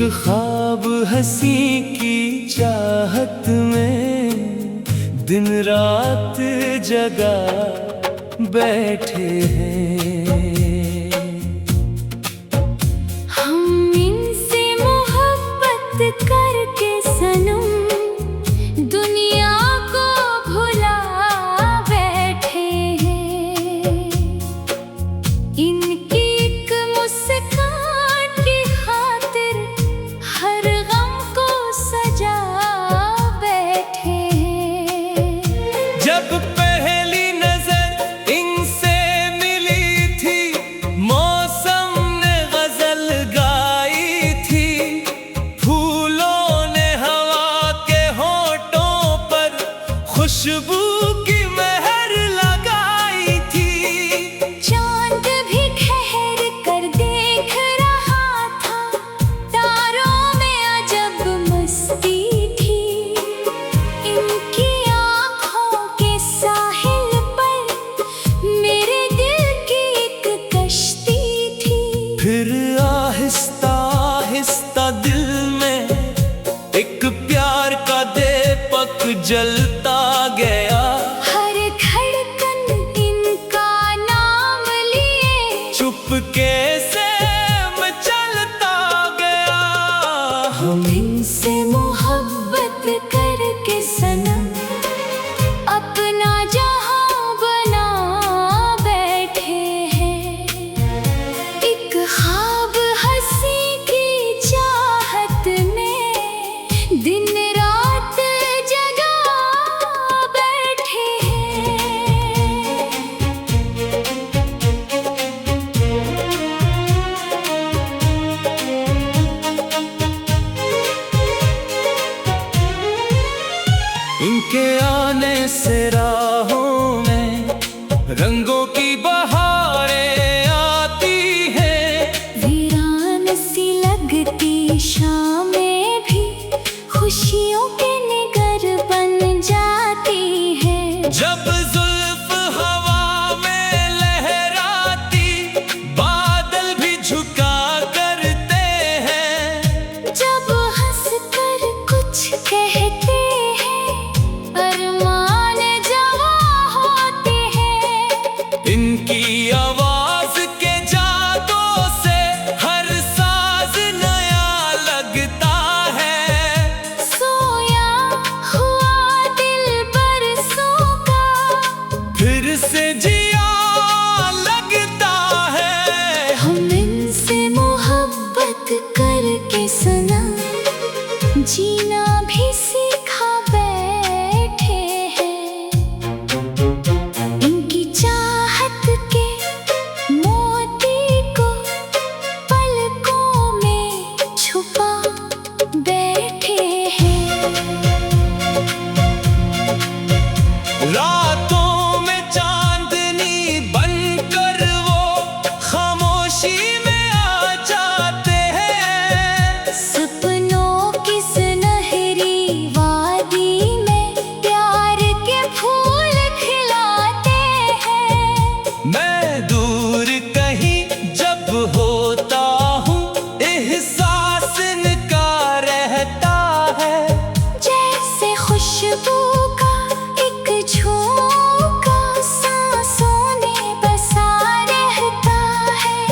ख्वाब हंसी की चाहत में दिन रात जगा बैठे हैं। हम इनसे मोहब्बत करके सनम दुनिया को भुला बैठे हैं। इनकी एक मुस्कान की खातिर हर गम को सजा बैठे हैं। जब पहली नजर इनसे मिली थी, मौसम ने गजल गाई थी, फूलों ने हवा के होठों पर खुशबू की मेहर लगाई थी। चांद भी ठहर कर देख रहा था, तारों में अजब मस्ती थी। इनकी आँखों के साहिल पर मेरे दिल की एक कश्ती थी। फिर आहिस्ता आहिस्ता दिल में एक प्यार का दीपक जलता गया। हर धड़कन इनका नाम लिए चुपके से मैं चलता गया। हम इनसे मोहब्बत करके सनम अपना जहां बना बैठे हैं। एक ख्वाब हंसी की चाहत में दिन रात जगा बैठे हैं। इनके आने से राहों में रंगों की बहारें आती हैं। वीरान सी लगती शामें भी खुशियों के निगर बन जाती हैं। जब जुल्फ हवा में लहराती, बादल भी झुका करते हैं। जब हंसकर कुछ कहते हैं, अरमान जवां होते हैं। इनकी आवाज के जादू से हर साज नया लगता है। सोया हुआ दिल बरसों का फिर से जिया लगता है। हम इनसे मोहब्बत करके सनम जीना भी सीखा बैठे हैं। इनकी चाहत के मोती को पलकों में छुपा बैठे हैं। रातों में चांदनी बनकर वो खामोशी में आ जाते हैं। सपनों की सुनहरी वादी में प्यार के फूल खिलाते हैं। मैं दूर कहीं जब होता हूँ, एहसास इनका रहता है। जैसे खुशबू का एक झोंका सांसों में बसा रहता है।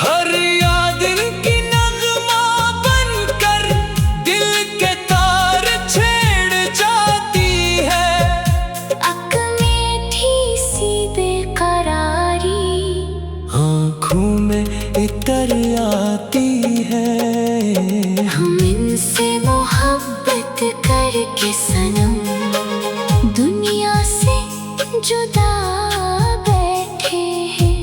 हर याद इनकी नगमा बनकर दिल के तार छेड़ जाती है। अक मीठी सी बेकरारी आँखों में इतर आती है। हम इनसे मोहब्बत करके सनम दुनिया से जुदा बैठे हैं।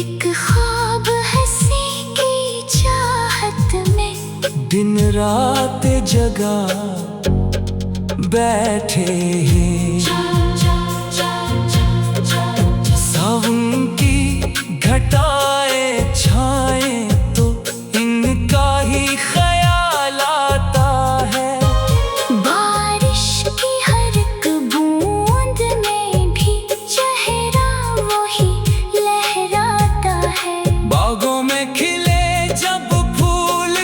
एक ख्वाब हंसी की चाहत में दिन रात जगा बैठे हैं। सावन की घटाएं छाएं तो इनका ही ख्याल आता है। बारिश की हर एक बूंद में भी चेहरा वही लहराता है। बागों में खिले जब फूल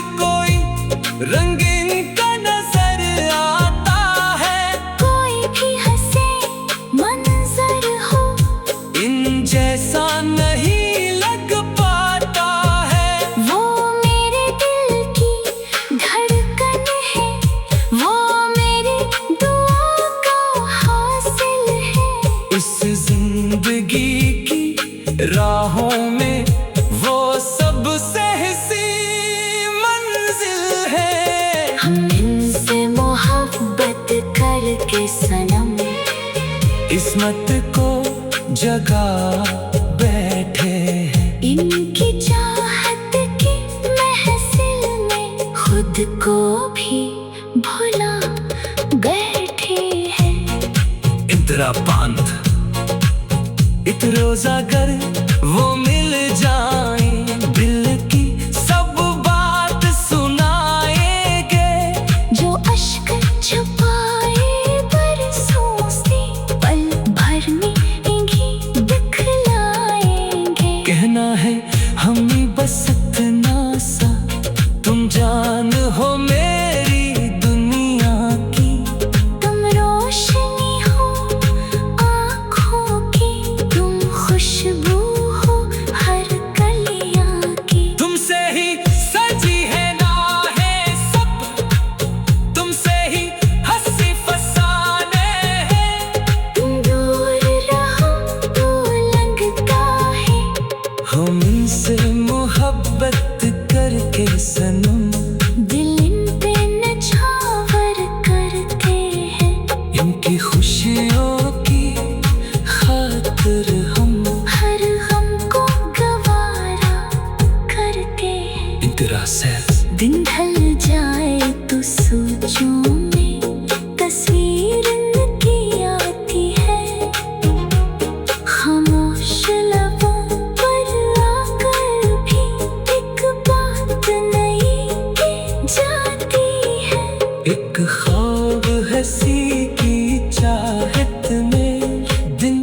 राहों में वो सबसे हंसी मंजिल है। हम इनसे मोहब्बत करके सनम किस्मत को जगा बैठे हैं। इनकी चाहत की महफिल में खुद को भी भुला बैठे हैं। इंदिरा पांत इत रोजा गर वो मिल जाए, दिल की सब बात सुनाएंगे। जो अश्क छुपाए बरसों से पल भर में इन्हीं दिखलाएंगे। कहना है हमें बस इतना सा, तुम जान हो मेरी दुनिया की। तुम रोशनी हो आँखों की, तुम खुशबू हो हर कलियाँ की। तुमसे ही सजी है ना है सब, तुमसे ही हंसी फसाने हैं। तुम दूर रहो तो लगता है हम इनसे मोहब्बत करके सनम, दिल इन पे नछावर करते हैं। इनकी खुशियों की खातिर हम हर गम को गवारा करते हैं। इंदिरा सेल्स। दिन ढल जाए तो सोचों में तस्वीर इनकी आती है। खामोश लबों पर आकर भी एक बात नई की जाती है। एक ख्वाब हंसी की चाहत में दिन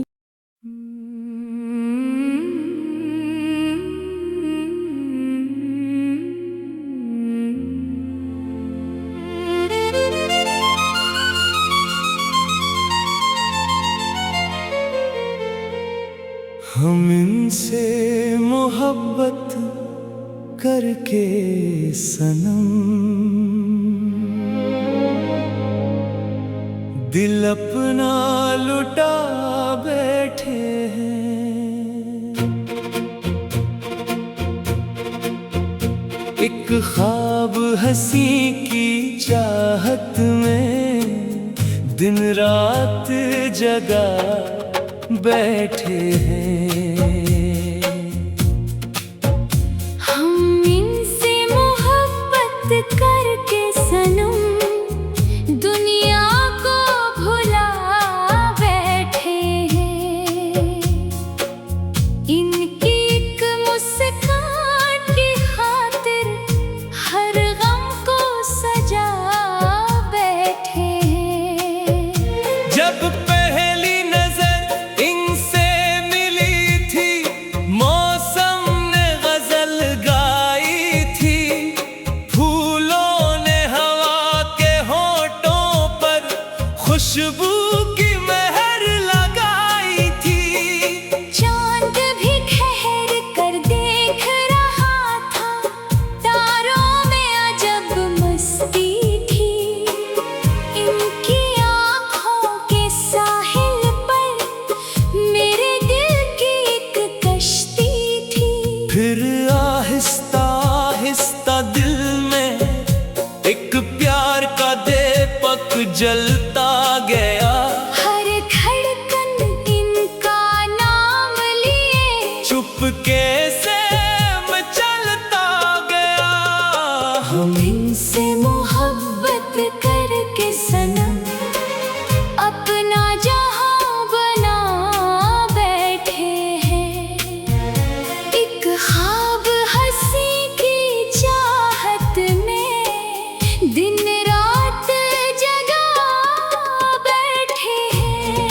हम इनसे मोहब्बत करके सनम, दिल अपना लुटा बैठे हैं। एक ख्वाब हंसी की चाहत में दिन रात जगा बैठे हैं। हम इनसे मोहब्बत करके सनम दुनिया को भुला बैठे हैं। इनकी एक मुस्कान की खातिर हर गम को सजा बैठे हैं। जब पहली नजर इनसे मिली थी, मौसम ने गजल गाई थी। फूलों ने हवा के होठों पर खुशबू की मेहर लगाई थी। चांद भी ठहर कर देख रहा था, तारों में अजब मस्ती थी। इनकी आँखों के साहिल पर मेरे दिल की एक कश्ती थी। फिर आहिस्ता आहिस्ता दिल में एक प्यार का दीपक जलता गया। हर धड़कन इनका नाम लिए चुपके से मैं चलता गया। हम इनसे मोहब्बत करके सनम अपना जहां बना बैठे हैं। एक ख्वाब हंसी की चाहत में दिन रात जगा बैठे हैं।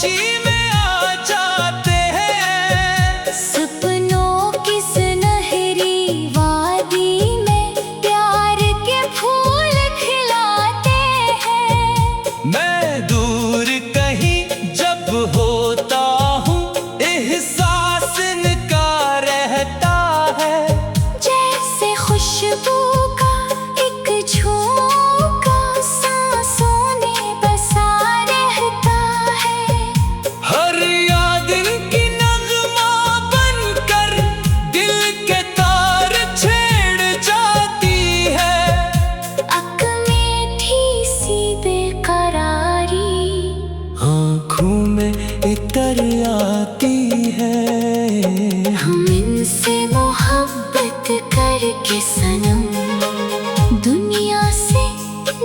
खामोशी में आ जाते हैं। सपनों की सुनहरी वादी में प्यार के फूल खिलाते हैं। मैं दूर कहीं जब होता हूँ, एहसास इनका रहता है। जैसे खुशबू का एक झोंका सांसों में बसा रहता है। हर याद इनकी नगमा बनकर दिल के तार छेड़ जाती है। अक मीठी सी बेकरारी आँखों में इतर आती है। हम इनसे मोहब्बत करके सनम दुनिया से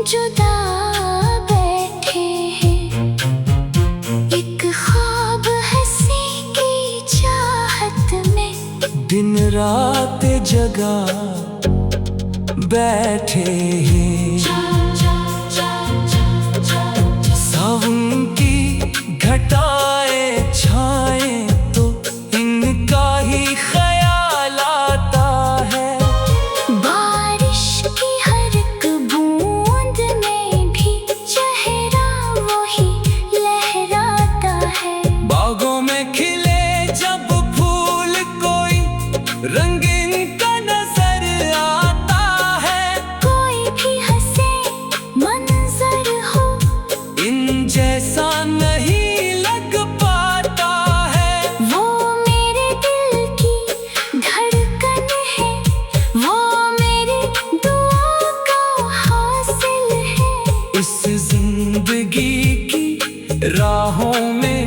जुदा बैठे हैं। एक ख्वाब हंसी की चाहत में दिन रात जगा बैठे हैं। सावन की घटाएं छाएं तो इनका ही ख्याल आता है। बारिश की हर एक बूंद में भी चेहरा वही लहराता है। बागों में खिले जब फूल कोई रंगीन का नजर आता है। कोई भी हंसे मंजर हो इन जैसा नहीं लग पाता है। वो मेरे दिल की धड़कन है, वो मेरी दुआ का हासिल है। इस जिंदगी की राहों में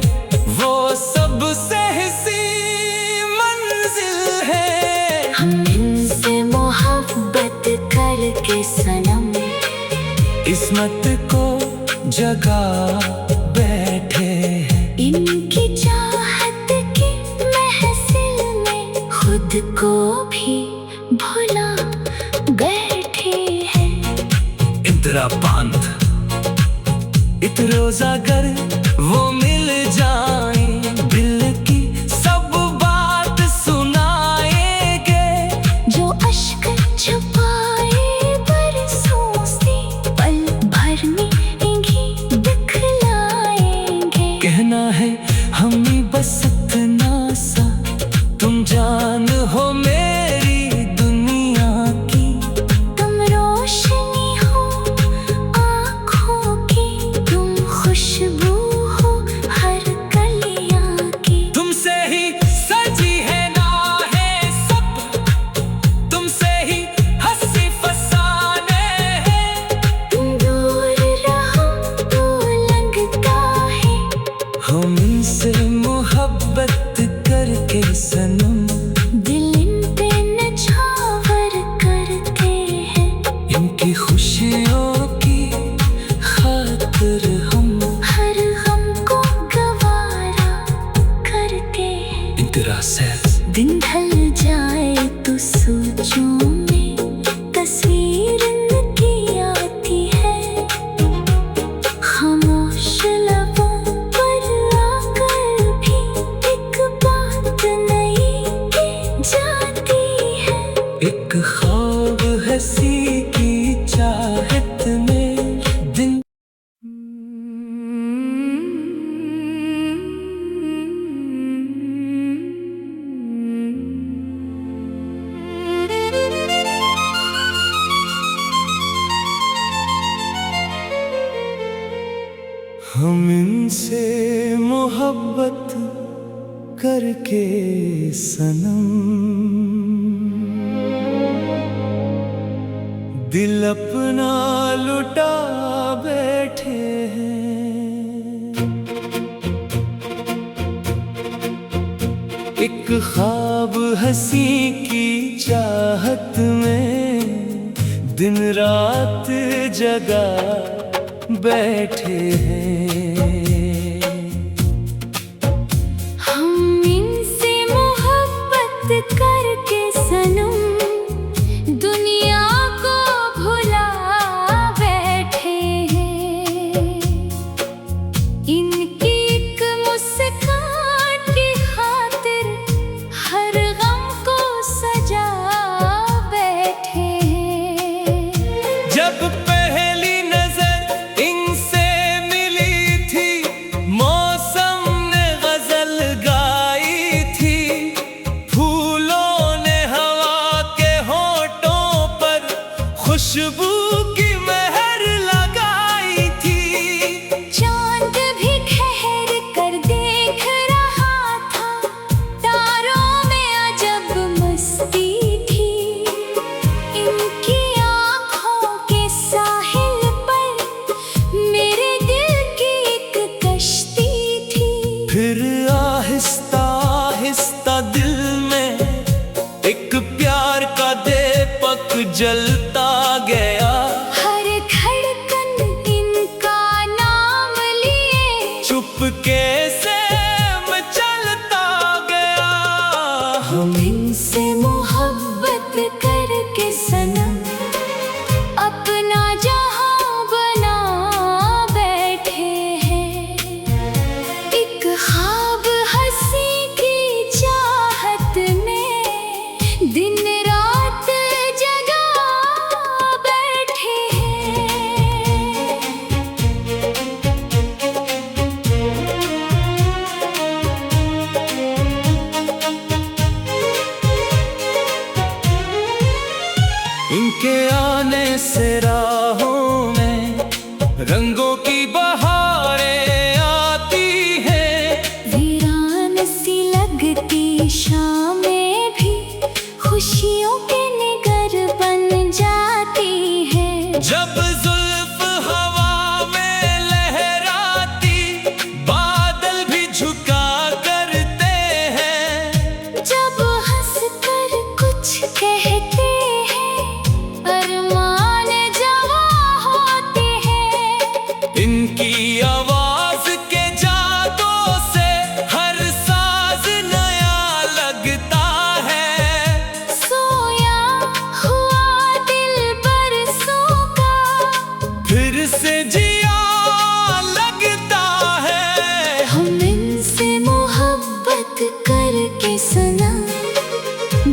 वो सबसे हसी मंजिल है। हम इनसे मोहब्बत करके सनम किस्मत को जगा बैठे हैं। इनकी चाहत की महफिल में खुद को भी भुला बैठे हैं। इंदिरा पांत इतरोजा गर वो मिल जाएं, दिल की सब बात सुनाएंगे। जो अश्क छुपाए बरसों से पल भर में इन्हीं दिखलाएंगे। कहना है हमें बस इतना सा, तुम जान हो मेरी दुनिया की। तुम रोशनी हो आँखों की, तुम खुशबू हो हर कलियाँ की। तुमसे ही सजी है ना है सब, तुमसे ही हंसी फसाने हैं। तुम दूर रहो तो लगता है हम इनसे मोहब्बत करके सनम दिल इन पे नछावर करते हैं। इनकी खुशियों की खातिर हम हर गम को गवारा करते हैं। इंदिरा सेल्स। दिन ढल जाए तो सोचों में तस्वीर इनकी आती है। खामोश लबों पर आकर भी एक बात नहीं की जाती है। एक ख्वाब हंसी की चाहत में दिन हम इनसे मोहब्बत करके सनम दिल अपना लुटा बैठे हैं। एक ख्वाब हंसी की चाहत में दिन रात जगा बैठे हैं। हम इनसे मोहब्बत करके सनम दुनिया को भुला बैठे हैं। इनकी एक फिर आहिस्ता आहिस्ता दिल में एक प्यार का दीपक जलता गया। हर धड़कन इनका नाम लिए चुपके से मैं चलता गया। हम इनसे मोहब्बत करके सनम अपना जहां बना बैठे हैं। एक ख्वाब हंसी की चाहत में दिन रात जगा बैठे हैं। इनके आने से राहों में रंगों की बहारें आती हैं। वीरान सी लगती शामें भी खुशियों के निगर बन जाती है। जब जुल्फ हवा में लहराती बादल भी झुका करते हैं। जब हंसकर कुछ कहते अरमान जवा होते हैं। इनकी आवाज के जादू से हर साज नया लगता है। सोया हुआ दिल बरसों का फिर से जिया लगता है। हम इनसे मोहब्बत करके सनम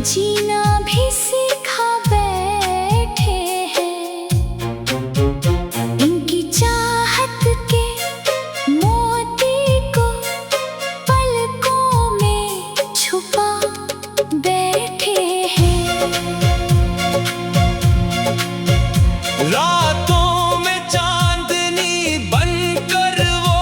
जीना भी सीखा बैठे हैं। इनकी चाहत के मोती को पलकों में छुपा बैठे हैं। रातों में चांदनी बनकर वो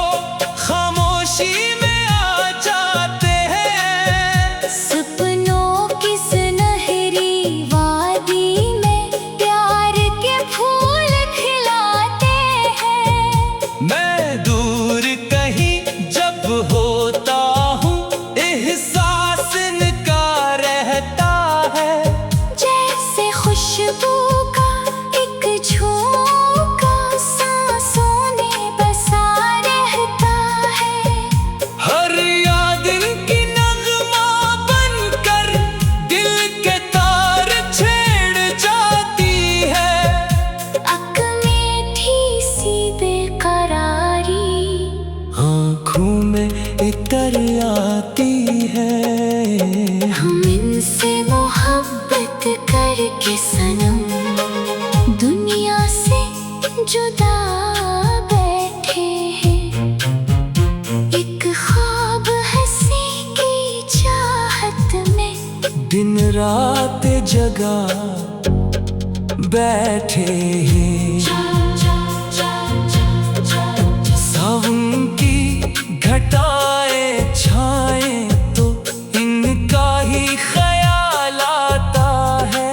खामोशी में आ जाते हैं। सपनों की सुनहरी वादी में प्यार के फूल खिलाते हैं। मैं दूर कहीं जब होता हूँ एहसास इनका रहता है। जैसे खुशबू का एक झोंका सांसों में बसा रहता है। हर याद इनकी नगमा बनकर दिल के तार छेड़ जाती है। अक मीठी सी बेकरारी आँखों में इतर आती है। हम इनसे मोहब्बत करके सनम दुनिया से जुदा बैठे हैं। एक ख्वाब हंसी की चाहत में दिन रात जगा बैठे हैं। सावन की घटाएं छाएं तो इनका ही ख्याल आता है।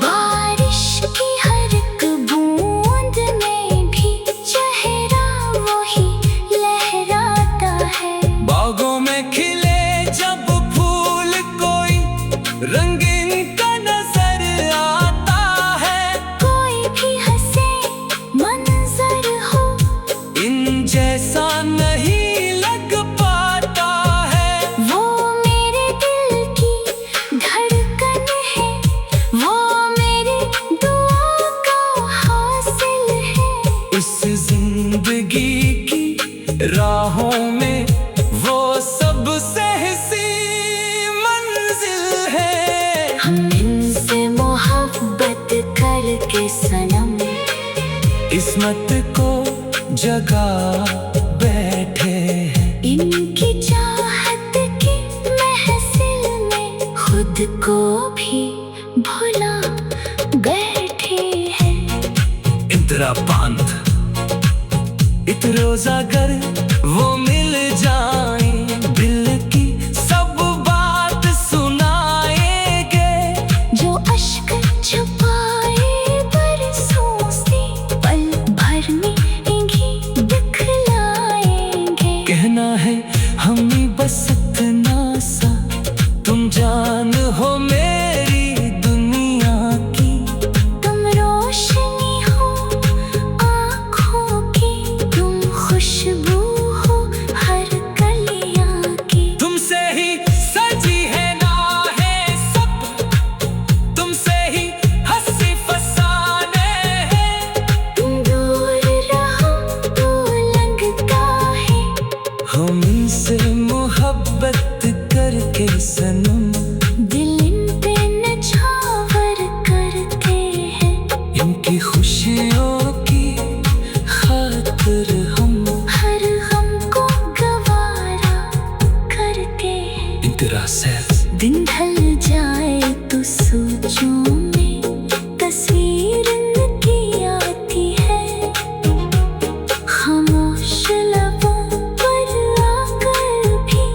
बारिश की हर एक बूंद में भी चेहरा वही लहराता है। बागों में खिले जब फूल कोई रंग इनका नजर आता है। कोई भी हंसे मंजर हो इन जैसा नहीं लग पाता है। वो मेरे दिल की धड़कन है। वो मेरी दुआ का हासिल है। इस जिंदगी की राहों में वो सबसे हसी मंजिल है। हम इनसे मोहब्बत करके सनम किस्मत को जगा बैठे हैं। इनकी चाहत की महफिल में खुद को भी भुला बैठे हैं। इंदिरा पांत इतरोजा अगर वो मिल जाए दिल की सब बात सुनाएंगे। जो अश्क छुपाए बरसों से पल भर में इन्हीं दिखलाएंगे। कहना है हमें बस इतना सा तुम जान हो मेरी दुनिया की। तुम रोशनी हो आँखों की, तुम खुशबू हो हर कलियाँ की। तुमसे ही सजी है ना है सब, तुमसे ही हंसी फसाने हैं। तुम दूर रहो तो लगता है हम इनसे मोहब्बत करके सनम, दिल इन पे नछावर करते हैं। इनकी खुशियों की खातिर हम हर गम को गवारा करते हैं। इंतरा से दिन ढल जाए तो सोचों में तस्वीर इनकी आती है। खामोश लबों पर आकर भी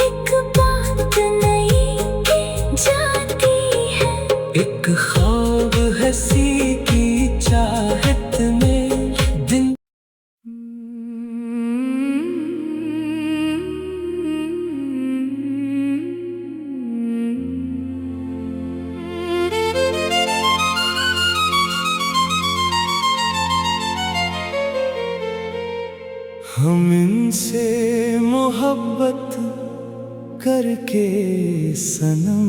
एक बात नहीं कह जाती है। एक ख्वाब हंसी की चाहत में दिन। हम इनसे मोहब्बत करके सनम,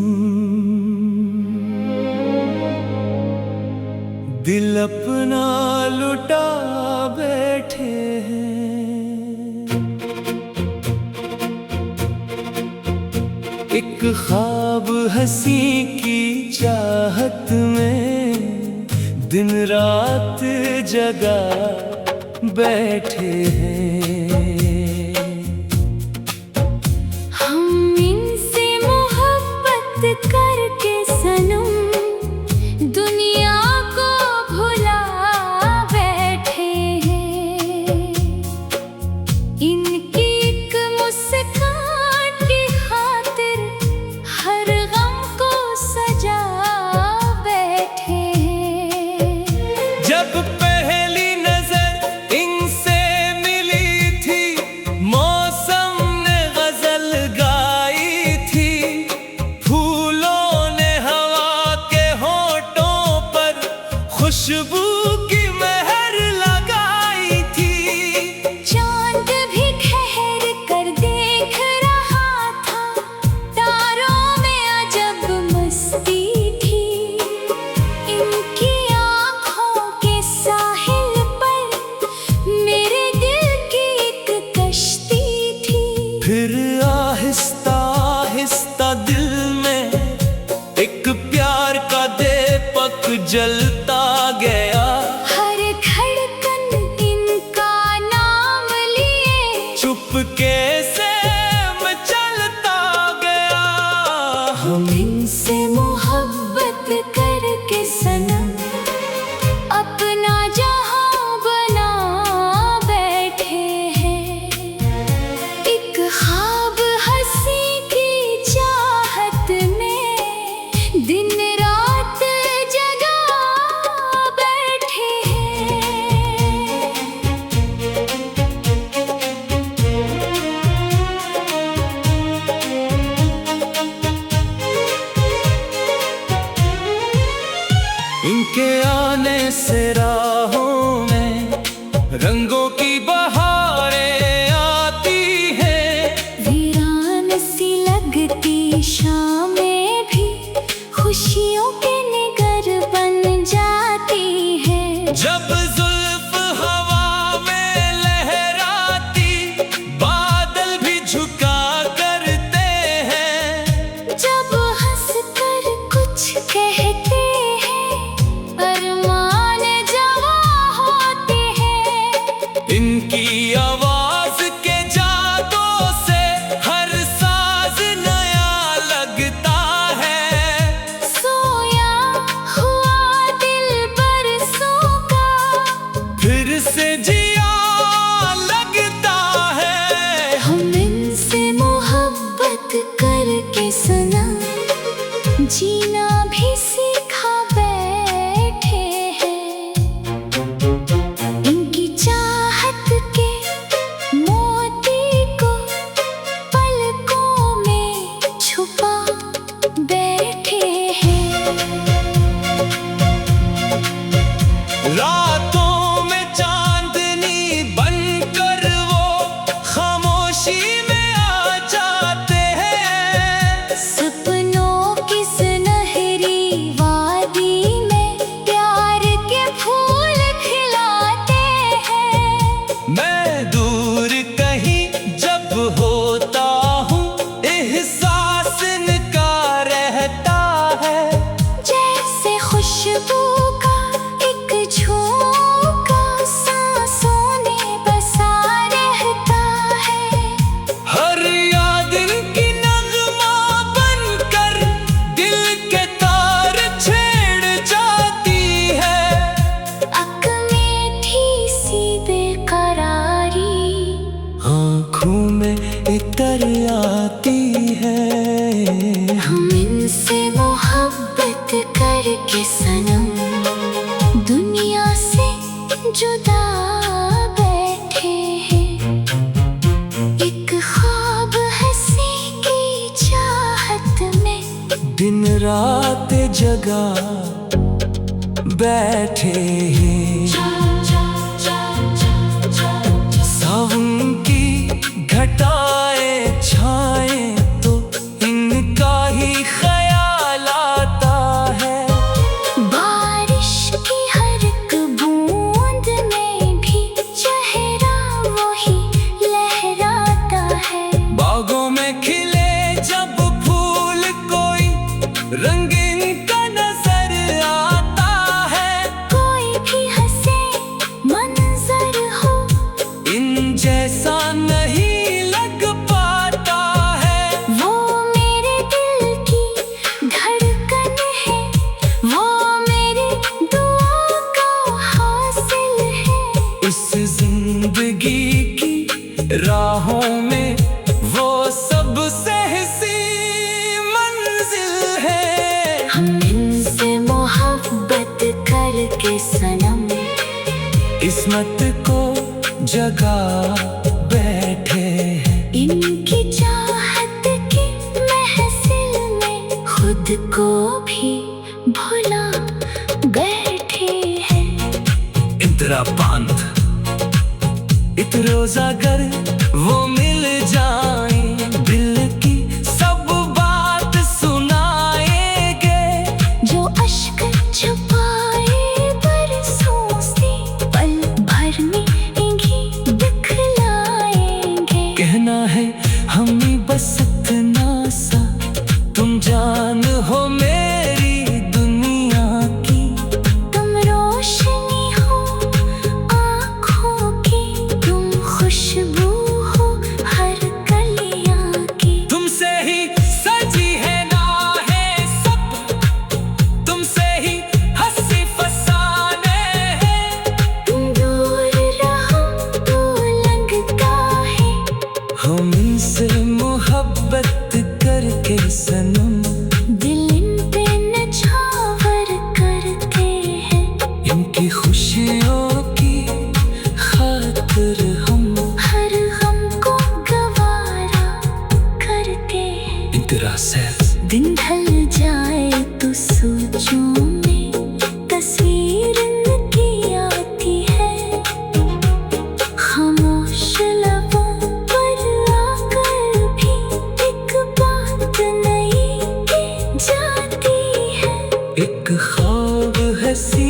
दिल अपना लुटा बैठे हैं। एक ख्वाब हंसी की चाहत में दिन रात जगा बैठे हैं। हम इनसे मोहब्बत करके सनम दुनिया को भुला बैठे हैं। इनकी एक मुस्कान की खातिर हर गम को सजा बैठे हैं। जब पहली नजर इनसे मिली थी, मौसम ने गजल गाई थी। फूलों ने हवा के होठों पर खुशबू की मेहर लगाई थी। चांद भी ठहर कर देख रहा था, तारों में अजब मस्ती थी। इनकी आँखों के साहिल पर मेरे दिल की एक कश्ती थी। फिर आहिस्ता आहिस्ता दिल में एक प्यार का दीपक जलता गया। हर धड़कन इनका नाम लिए चुपके से मैं चलता गया। हम इनसे मोहब्बत करके सनम अपना जहां बना बैठे हैं। एक ख्वाब हंसी की चाहत में दिन रात जगा बैठे हैं। इनके आने से राहों में रंगों की बहारें आती हैं। वीरान सी लगती शामें भी खुशियों के निगर बन जाती है। जब जुल्फ हवा में लहराती, बादल भी झुका करते हैं। जब हंसकर कुछ कहते हैं, अरमान जवां होते हैं। इनकी इतर आती है। हम इनसे मोहब्बत करके सनम दुनिया से जुदा बैठे हैं। एक ख्वाब हंसी की चाहत में दिन रात जगा बैठे हैं। सावन की घटाएं छाएं तो इनका ही ख्याल आता है। बारिश की हर एक बूंद में भी चेहरा वही लहराता है। बागों में खिले जब फूल कोई रंगीन का नजर आता है। कोई भी हंसे मंजर हो इन जैसा नहीं लग पाता है। वो मेरे दिल की धड़कन है, वो मेरी दुआ का हासिल है। इस जिंदगी की राहों में वो सबसे हंसी मंजिल है। हम इनसे मोहब्बत करके सनम किस्मत को जगा बैठे हैं। इनकी चाहत की महफिल में खुद को भी भुला बैठे हैं। इंतरा बांध इत रोजा अगर वो मिल जाए दिल की सब बात सुनाएंगे। जो अश्क छुपाए बरसों से पल भर में इन्हीं दिखलाएंगे। कहना है हमें बस इतना सा, तुम जान हो मेरी दुनिया की। तुम रोशनी हो आँखों की, तुम खुशबू हो हर कलियाँ की। तुमसे ही सजी है ना है सब, तुमसे ही हंसी फसाने हैं। तुम दूर रहो तो लगता है हम इनसे मोहब्बत करके सनम दिल इन पे नछावर करते हैं। इनकी खुशियों की खातिर हम हर गम को गवारा करते हैं। इंतरा से दिन ढल जाए तो सोचों में तस्वीर इनकी आती है। खामोश लबों पर आकर भी एक बात नई की जाती है। एक ख्वाब हंसी